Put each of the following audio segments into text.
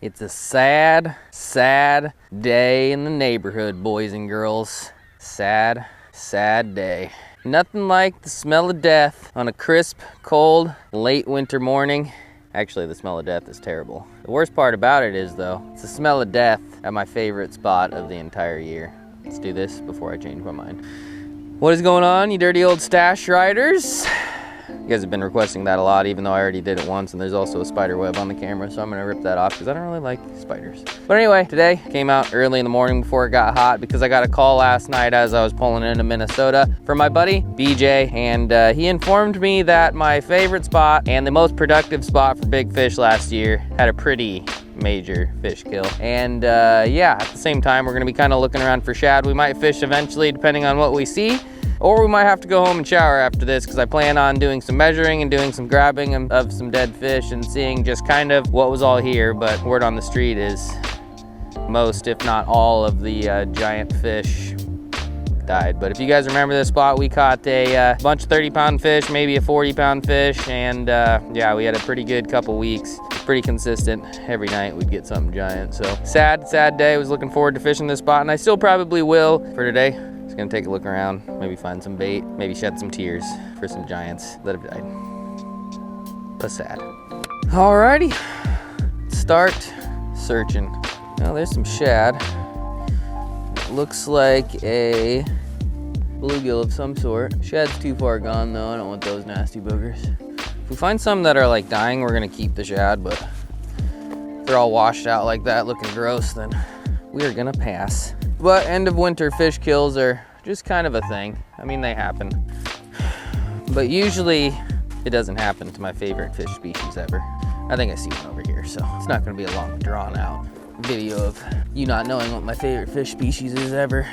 It's a sad, sad day in the neighborhood, boys and girls. Sad, sad day. Nothing like the smell of death on a crisp, cold, late winter morning. Actually, the smell of death is terrible. The worst part about it is, though, it's the smell of death at my favorite spot of the entire year. Let's do this before I change my mind. What is going on, you dirty old stash riders? You guys have been requesting that a lot, even though I already did it once, and there's also a spider web on the camera, so I'm gonna rip that off because I don't really like spiders. But anyway, today came out early in the morning before it got hot because I got a call last night as I was pulling into Minnesota from my buddy BJ, and he informed me that my favorite spot and the most productive spot for big fish last year had a pretty major fish kill. And yeah, at the same time, we're gonna be kind of looking around for shad. We might fish eventually depending on what we see. Or we might have to go home and shower after this because I plan on doing some measuring and doing some grabbing of some dead fish and seeing just kind of what was all here. But word on the street is most, if not all, of the giant fish died. But if you guys remember this spot, we caught a bunch of 30-pound fish, maybe a 40-pound fish. And yeah, we had a pretty good couple weeks. Pretty consistent. Every night we'd get something giant. So sad, sad day. I was looking forward to fishing this spot, and I still probably will for today. Just gonna take a look around, maybe find some bait, maybe shed some tears for some giants that have died. But sad. Alrighty, start searching. Now there's some shad. It looks like a bluegill of some sort. Shad's too far gone though. I don't want those nasty boogers. If we find some that are like dying, we're gonna keep the shad, but if they're all washed out like that, looking gross, then we are gonna pass. But end of winter fish kills are just kind of a thing. I mean, they happen. But usually it doesn't happen to my favorite fish species ever. I think I see one over here, so it's not gonna be a long drawn out video of you not knowing what my favorite fish species is ever.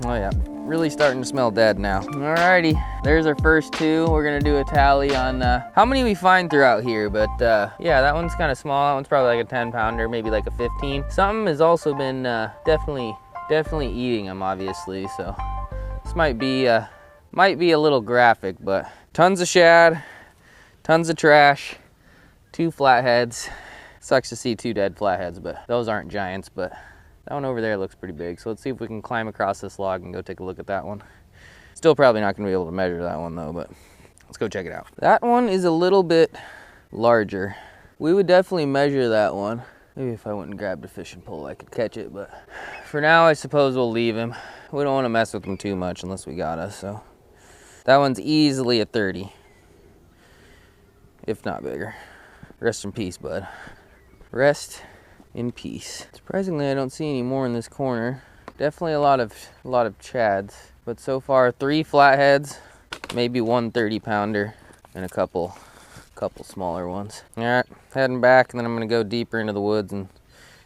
Oh yeah, really starting to smell dead now. Alrighty, there's our first two. We're gonna do a tally on how many we find throughout here, but yeah, that one's kind of small. That one's probably like a 10-pounder, maybe like a 15. Something has also been definitely eating them, obviously, so this might be a little graphic, but tons of shad, tons of trash, 2 flatheads. Sucks to see 2 dead flatheads, but those aren't giants, but that one over there looks pretty big. So let's see if we can climb across this log and go take a look at that one. Still probably not gonna be able to measure that one though, but let's go check it out. That one is a little bit larger. We would definitely measure that one. Maybe if I went and grabbed a fishing pole, I could catch it, but for now, I suppose we'll leave him. We don't wanna mess with him too much unless we got us, so. That one's easily a 30, if not bigger. Rest in peace, bud. Rest in peace. Surprisingly, I don't see any more in this corner. Definitely a lot of chads, but so far 3 flatheads, maybe 1 30-pounder, and a couple smaller ones. All right, heading back, and then I'm gonna go deeper into the woods and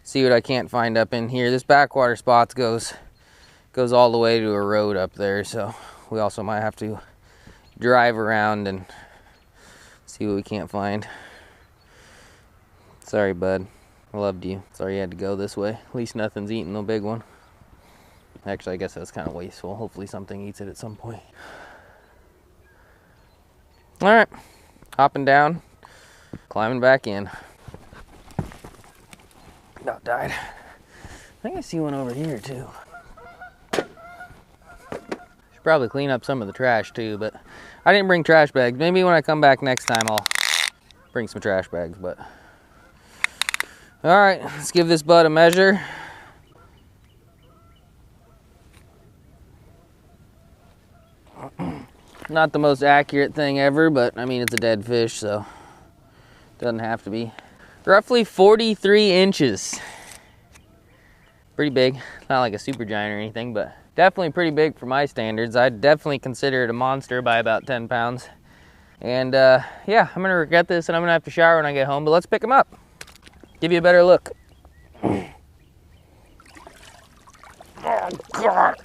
see what I can't find up in here. This backwater spot goes all the way to a road up there, so we also might have to drive around and see what we can't find. Sorry, bud. I loved you. Sorry you had to go this way. At least nothing's eating the big one. Actually, I guess that's kind of wasteful. Hopefully something eats it at some point. All right, hopping down, climbing back in. About died. I think I see one over here too. Should probably clean up some of the trash too, but I didn't bring trash bags. Maybe when I come back next time, I'll bring some trash bags, but. All right, let's give this bud a measure. Not the most accurate thing ever, but I mean, it's a dead fish, so it doesn't have to be. Roughly 43 inches. Pretty big. Not like a super giant or anything, but definitely pretty big for my standards. I'd definitely consider it a monster by about 10 pounds. And yeah, I'm gonna regret this and I'm gonna have to shower when I get home, but let's pick him up. Give you a better look. Oh, God.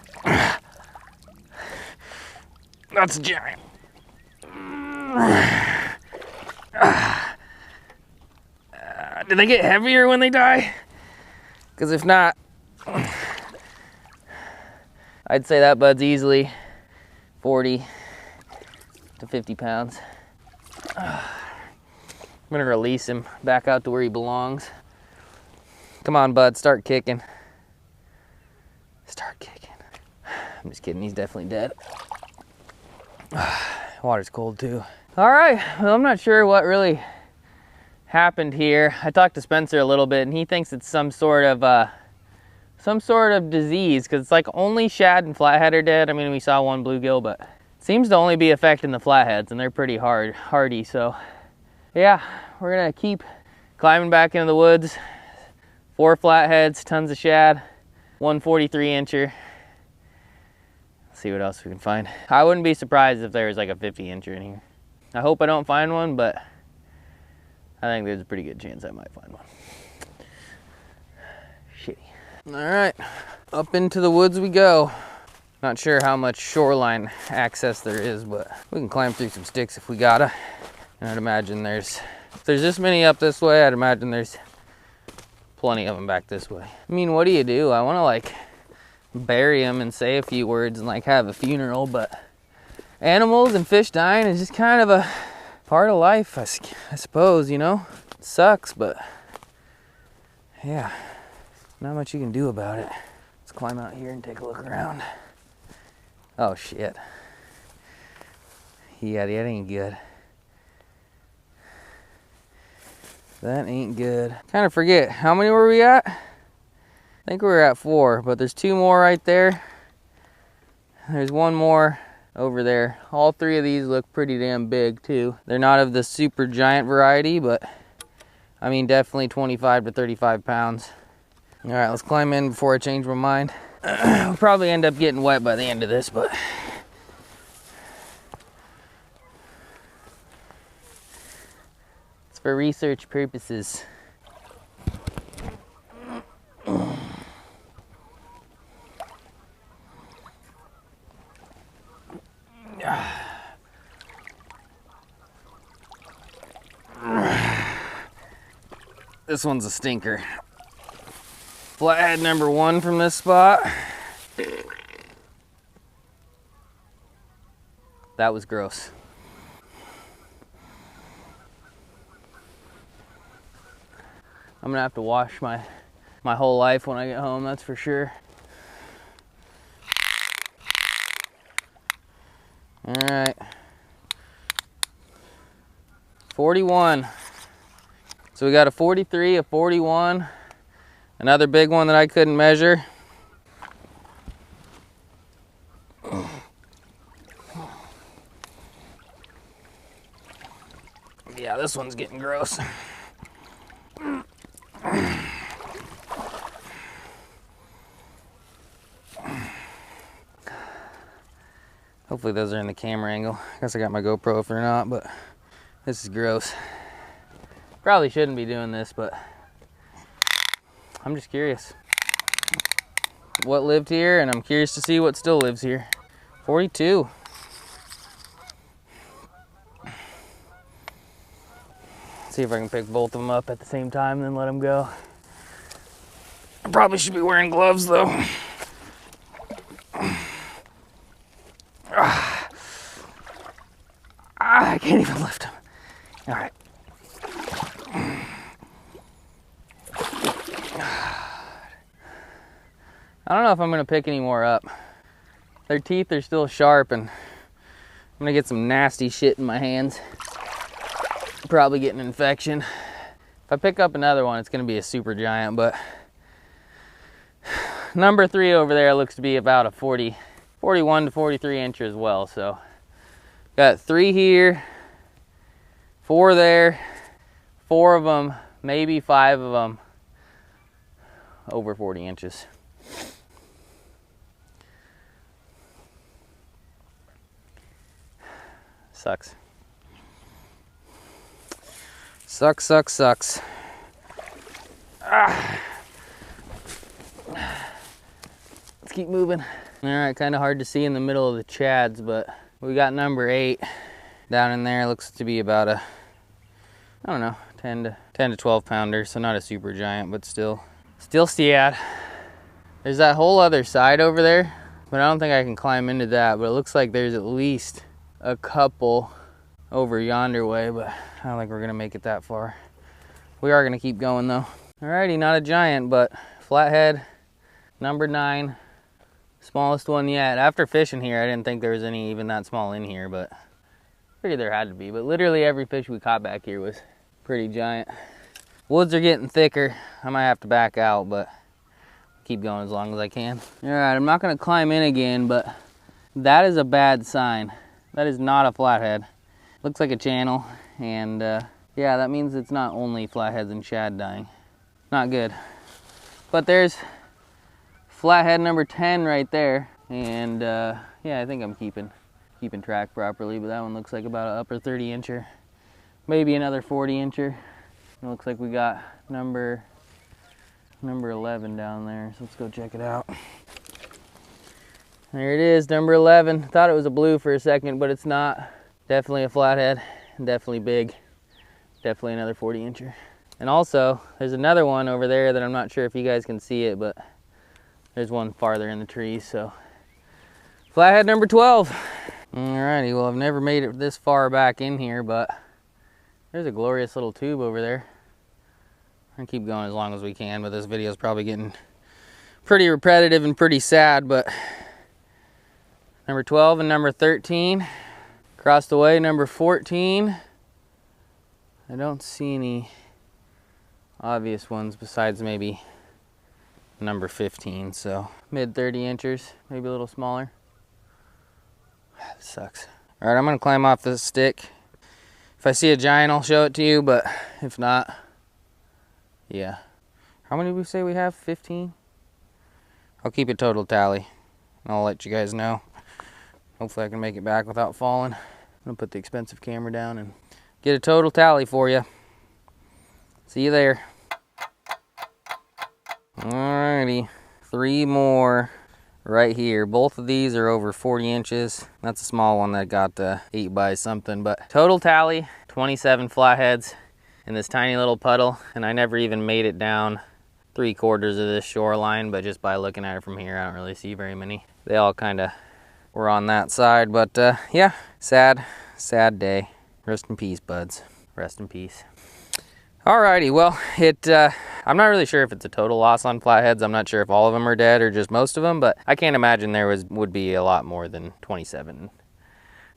That's a giant. Do they get heavier when they die? Because if not, I'd say that bud's easily 40 to 50 pounds. I'm gonna release him back out to where he belongs. Come on, bud, start kicking. Start kicking. I'm just kidding, he's definitely dead. Water's cold too. All right, well, I'm not sure what really happened here. I talked to Spencer a little bit and he thinks it's some sort of disease, because it's like only shad and flathead are dead. I mean, we saw one bluegill, but it seems to only be affecting the flatheads, and they're pretty hardy. So yeah, we're gonna keep climbing back into the woods. 4 flatheads, tons of shad, 1 43-incher. See what else we can find. I wouldn't be surprised if there was like a 50-incher in here. I hope I don't find one, but I think there's a pretty good chance I might find one. Shitty. All right, up into the woods we go. Not sure how much shoreline access there is, but we can climb through some sticks if we gotta. And I'd imagine if there's this many up this way, I'd imagine there's plenty of them back this way. I mean, what do? I wanna like bury them and say a few words and like have a funeral, but animals and fish dying is just kind of a part of life, I suppose, you know? It sucks, but yeah, not much you can do about it. Let's climb out here and take a look around. Oh shit. Yeah, that ain't good. That ain't good. Kind of forget, how many were we at? I think we were at 4, but there's 2 more right there. There's 1 more over there. All 3 of these look pretty damn big too. They're not of the super giant variety, but I mean definitely 25 to 35 pounds. All right, let's climb in before I change my mind. We'll probably end up getting wet by the end of this, but it's for research purposes. This one's a stinker. Flathead number 1 from this spot. That was gross. I'm gonna have to wash my whole life when I get home, that's for sure. All right. 41. So we got a 43, a 41, another big one that I couldn't measure. Yeah, this one's getting gross. Hopefully those are in the camera angle. I guess I got my GoPro if they're not, but this is gross. Probably shouldn't be doing this, but I'm just curious what lived here, and I'm curious to see what still lives here. 42. See if I can pick both of them up at the same time and then let them go. I probably should be wearing gloves though. I can't even lift them. All right. I don't know if I'm gonna pick any more up. Their teeth are still sharp and I'm gonna get some nasty shit in my hands. Probably get an infection. If I pick up another one, it's gonna be a super giant, but number 3 over there looks to be about a 41 to 43 inch as well. So got 3 here, 4 there, 4 of them, maybe 5 of them over 40 inches. Sucks. Sucks. Let's keep moving. All right, kind of hard to see in the middle of the chads, but we got number 8 down in there. Looks to be about a, I don't know, 10 to 12 pounder, so not a super giant, but still stiad. There's that whole other side over there, but I don't think I can climb into that, but it looks like there's at least a couple over yonder way, but I don't think we're gonna make it that far. We are gonna keep going though. Alrighty, not a giant, but flathead number 9. Smallest one yet. After fishing here, I didn't think there was any even that small in here, but I figured there had to be. But literally every fish we caught back here was pretty giant. Woods are getting thicker. I might have to back out, but keep going as long as I can. All right, I'm not gonna climb in again, but that is a bad sign. That is not a flathead. Looks like a channel, and yeah, that means it's not only flatheads and shad dying. Not good. But there's flathead number 10 right there, and yeah, I think I'm keeping track properly, but that one looks like about an upper 30 incher, maybe another 40 incher. It looks like we got number 11 down there, so let's go check it out. There it is, number 11. Thought it was a blue for a second, but it's not. Definitely a flathead, definitely big, definitely another 40 incher. And also, there's another one over there that I'm not sure if you guys can see it, but there's one farther in the trees, so. Flathead number 12. Alrighty, well, I've never made it this far back in here, but there's a glorious little tube over there. I'll keep going as long as we can, but this video is probably getting pretty repetitive and pretty sad, but number 12 and number 13. Across the way, number 14. I don't see any obvious ones besides maybe number 15, so mid 30 inchers, maybe a little smaller. This sucks. All right, I'm gonna climb off this stick. If I see a giant, I'll show it to you, but if not, yeah. How many did we say we have? 15? I'll keep a total tally. I'll let you guys know. Hopefully I can make it back without falling. I'm gonna put the expensive camera down and get a total tally for you. See you there. Alrighty, 3 more right here. Both of these are over 40 inches. That's a small one that got 8 by something, but total tally, 27 flatheads in this tiny little puddle, and I never even made it down 3/4 of this shoreline, but just by looking at it from here, I don't really see very many. They all kind of were on that side, but yeah, sad day. Rest in peace, buds. Rest in peace. Alrighty, well, I'm not really sure if it's a total loss on flatheads. I'm not sure if all of them are dead or just most of them, but I can't imagine there would be a lot more than 27 in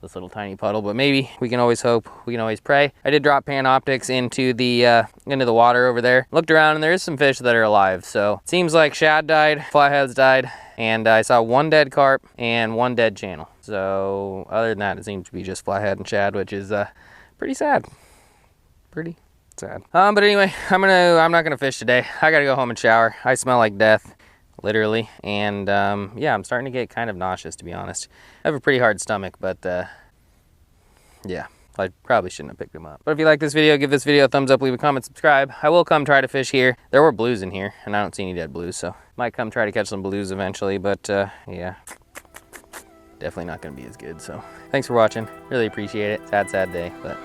this little tiny puddle, but maybe we can always hope, we can always pray. I did drop Panoptics into the water over there. Looked around and there is some fish that are alive, so it seems like shad died, flatheads died, and I saw 1 dead carp and 1 dead channel. So other than that, it seems to be just flathead and shad, which is pretty sad. Pretty sad. But anyway, I'm not gonna fish today. I gotta go home and shower. I smell like death, literally, and yeah, I'm starting to get kind of nauseous, to be honest. I have a pretty hard stomach, but yeah, I probably shouldn't have picked them up. But if you like this video, give this video a thumbs up, leave a comment, subscribe. I will come try to fish here. There were blues in here, and I don't see any dead blues, so might come try to catch some blues eventually, but yeah, definitely not gonna be as good. So thanks for watching, really appreciate it. Sad day, but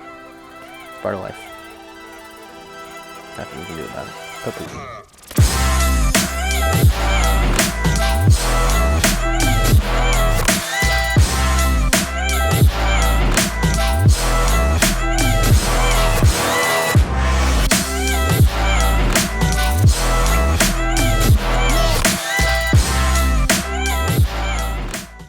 it's part of life. Nothing you can do about it. Hope you